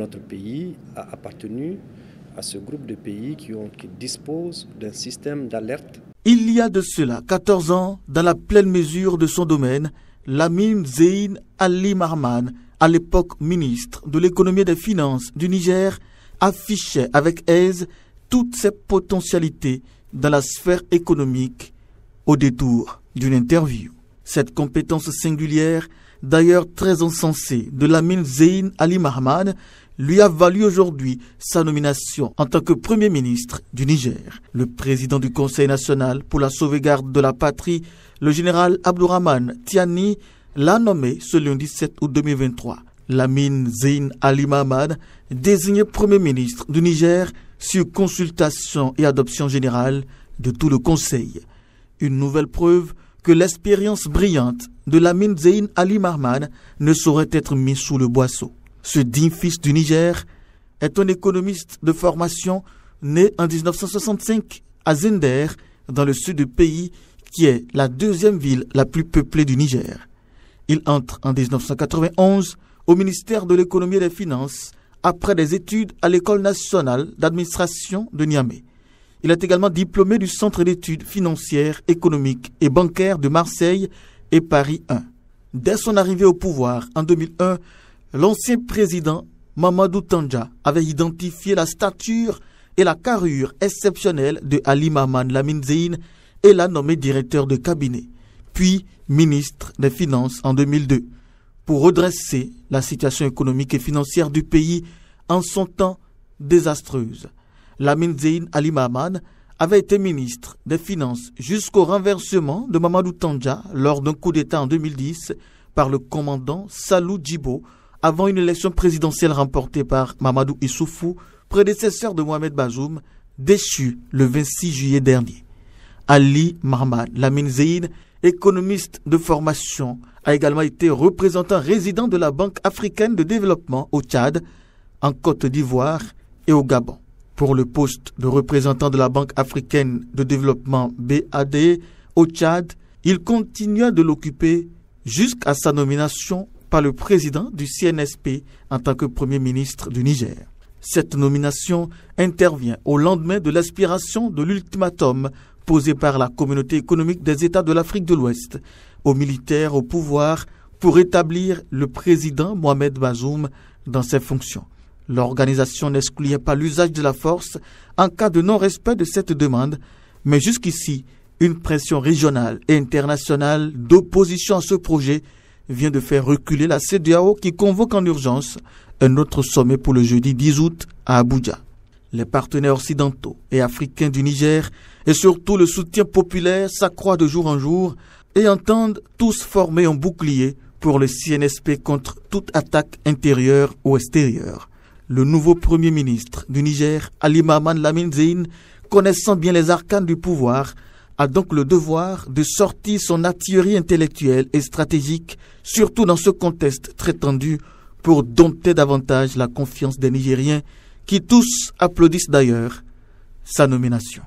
notre pays a appartenu à ce groupe de pays qui disposent d'un système d'alerte. Il y a de cela 14 ans, dans la pleine mesure de son domaine, Lamine Zein Ali Mahaman, à l'époque ministre de l'économie et des finances du Niger, affichait avec aise toutes ses potentialités dans la sphère économique au détour d'une interview. Cette compétence singulière, d'ailleurs très encensée, de Lamine Zein Ali Mahaman, lui a valu aujourd'hui sa nomination en tant que Premier ministre du Niger. Le président du Conseil national pour la sauvegarde de la patrie, le général Abdourahmane Tiani, l'a nommé ce lundi 7 août 2023. Lamine Zein Ali Mahaman, désigné Premier ministre du Niger sur consultation et adoption générale de tout le Conseil. Une nouvelle preuve que l'expérience brillante de Lamine Zein Ali Mahaman ne saurait être mise sous le boisseau. Ce digne fils du Niger est un économiste de formation né en 1965 à Zender, dans le sud du pays, qui est la deuxième ville la plus peuplée du Niger. Il entre en 1991 au ministère de l'économie et des finances après des études à l'École nationale d'administration de Niamey. Il est également diplômé du Centre d'études financières, économiques et bancaires de Marseille et Paris 1. Dès son arrivée au pouvoir en 2001, l'ancien président Mamadou Tandja avait identifié la stature et la carrure exceptionnelle de Ali Mahaman Lamine Zein et l'a nommé directeur de cabinet, puis ministre des Finances en 2002, pour redresser la situation économique et financière du pays en son temps désastreuse. Lamine Zein Ali Mahaman avait été ministre des Finances jusqu'au renversement de Mamadou Tandja lors d'un coup d'État en 2010 par le commandant Salou Djibo, avant une élection présidentielle remportée par Mamadou Issoufou, prédécesseur de Mohamed Bazoum, déchu le 26 juillet dernier. Ali Mahaman Lamine Zein, économiste de formation, a également été représentant résident de la Banque africaine de développement au Tchad, en Côte d'Ivoire et au Gabon. Pour le poste de représentant de la Banque africaine de développement BAD au Tchad, il continua de l'occuper jusqu'à sa nomination par le président du CNSP en tant que Premier ministre du Niger. Cette nomination intervient au lendemain de l'expiration de l'ultimatum posé par la Communauté économique des États de l'Afrique de l'Ouest aux militaires au pouvoir pour établir le président Mohamed Bazoum dans ses fonctions. L'organisation n'excluait pas l'usage de la force en cas de non-respect de cette demande, mais jusqu'ici, une pression régionale et internationale d'opposition à ce projet vient de faire reculer la CEDEAO qui convoque en urgence un autre sommet pour le jeudi 10 août à Abuja. Les partenaires occidentaux et africains du Niger et surtout le soutien populaire s'accroît de jour en jour et entendent tous former un bouclier pour le CNSP contre toute attaque intérieure ou extérieure. Le nouveau Premier ministre du Niger, Ali Mahaman Lamine Zein, connaissant bien les arcanes du pouvoir, a donc le devoir de sortir son artillerie intellectuelle et stratégique, surtout dans ce contexte très tendu, pour dompter davantage la confiance des Nigériens, qui tous applaudissent d'ailleurs sa nomination.